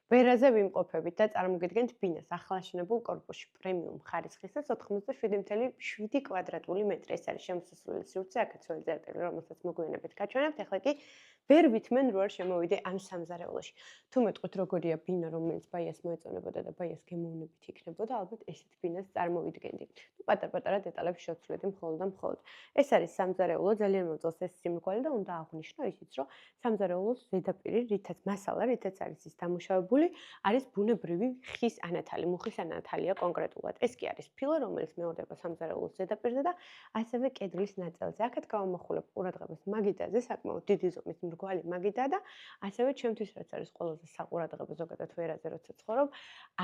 ვერაზე ვიმყოფებით და წარმოგიდგენთ ბინას ახლაშენებულ კორპუსში პრემიუმ ხარისხისას 87,7 კვადრატული მეტრი. ეს არის შემოსასვლელი სივრცე, აქაც ძველი წერტილი, რომელსაც მოგვიანებით გაჩვენებთ. ახლა კი ვერ ვითმენ რო არ შემოვიდე ამ სამზარეულოში. თუ მეტყვით როგორია ბინა, რომელიც ბაიას მოეწონებოდა და ბაიას გემოვნებით იქნებოდა, ალბათ ესეთ ბინას წარმოვიდგენდი. პატარ-პატარა დეტალებს შევცვლედი მხოლოდ და მხოლოდ. ეს არის სამზარეულო, ძალიან მოძალს ეს სიმრგვალი და უნდა აღვნიშნო ისიც, რომ სამზარეულოს ზედაპირი, რითაც მასალა, რითაც არის ის დამუშავებული, არის ბუნებრივი ხის ანათალი, მუხის ანათალია კონკრეტულად. ეს კი არის ფილა, რომელიც მეორდება სამზარეულოს ზედაპირზე და ასევე კედლის ნაწილზე. აქეთ გავამახვილებ ყურადღებას მაგიდაზე, საკმაოდ დიდი ზომის მრგვალი მაგიდა და ასევე ჩემთვის რაც არის ყველაზე საყურადღებო ზოგადად ვერაზე როცა ცხოვრობ,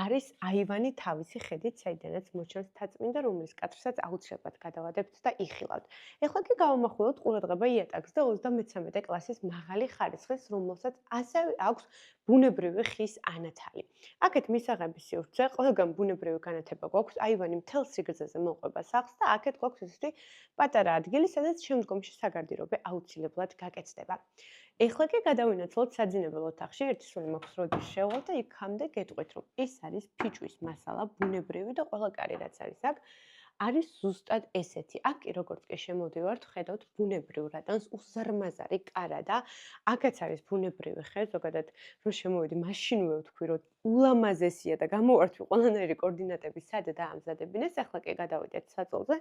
არის აივანი თავისი ხედით, საიდანაც მოჩანს თაწმინდა, რომლის კადრსაც აუცილებლად გადავადებთ და იხილავთ. ეხლა კი გავამახვილოთ ყურადღება იატაკს და 33 კლასის მაღალი ხარისხის, რომელსაც ასევე აქვს ბუნებრივი ხის ანათალი. აქეთ მისაღების სივრცე, ყველგან ბუნებრივი განათება გვაქვს, აივანი მთელ სიგრძეზე მოყვება სახლს და აქეთ გვაქვს ესეთი პატარა ადგილი, სადაც შემდგომში საგარდიობე აუცილებლად გაკეთდება. ეხლა კი გადავინაცვლოთ საძინებელ ოთახში, ერთი სული მაქვს როდის შევალ და იქამდე გეტყვით, რომ ეს არის ფიჭვის მასალა, ბუნებრივი და ყველა კარი რაც არის აქ, არის ზუსტად ესეთი. აქ კი როგორც კი შემოდივართ, ხედავთ ბუნებრივ რატანს უზარმაზარი კარა და აქაც არის ბუნებრივი ხე, ზოგადად რო შემოვიდი, მაშინვე ვთქვი, რომ ულამაზესია და გამოვართვი ყველანაირი კოორდინატები სად დაამზადებინეს. ახლა კი გადავიდეთ საწოლზე,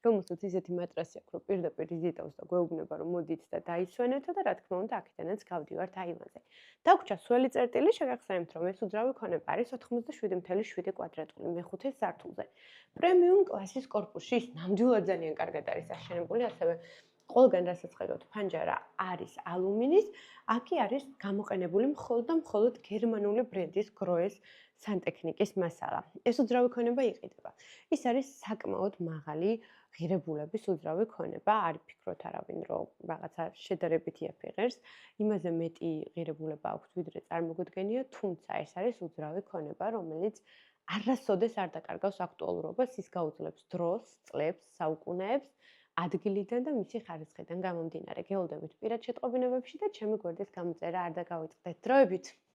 რომელსაც ისეთი მატრასი აქვს, რომ პირდაპირ იზიდავს და გვეუბნება, რომ მოდით და დაისვენეთო და რა თქმა უნდა, აქედანაც გავდივართ აივანზე. დაგვრჩა სველი წერტილი, შეგახსენებთ, რომ ეს უძრავი ქონება არის 87,7 კვადრატული მეხუთე სართულზე. პრემიუმ კლასის კორპუსში ის ნამდვილად ძალიან კარგად არის აშენებული, ასევე ყველგან რასაც ხედავთ, ფანჯარა არის ალუმინის, აქი არის გამოყენებული მხოლოდ და მხოლოდ გერმანული ბრენდის გროეს სანტექნიკის მასალა. ეს უძრავი ქონება იყიდება. ის არის საკმაოდ მაღალი ღირებულების უძრავი ქონება, არ ფიქრობთ არავინ, რომ რაღაცა შედარებით იაფიღებს, იმაზე მეტი ღირებულება აქვს, ვიდრე წარმოგვიდგენია, თუმცა ეს არის უძრავი ქონება, რომელიც არასოდეს არ დაკარგავს აქტუალურობას, ის გაუძლებს დროს, წლებს, საუკუნეებს, ადგილიდან და მისი ხარისხიდან გამომდინარე. გელოდებით პირად შეტყობინებებში და ჩემი გვერდის გამოწერა არ დაგავიწყდეთ. დროებით!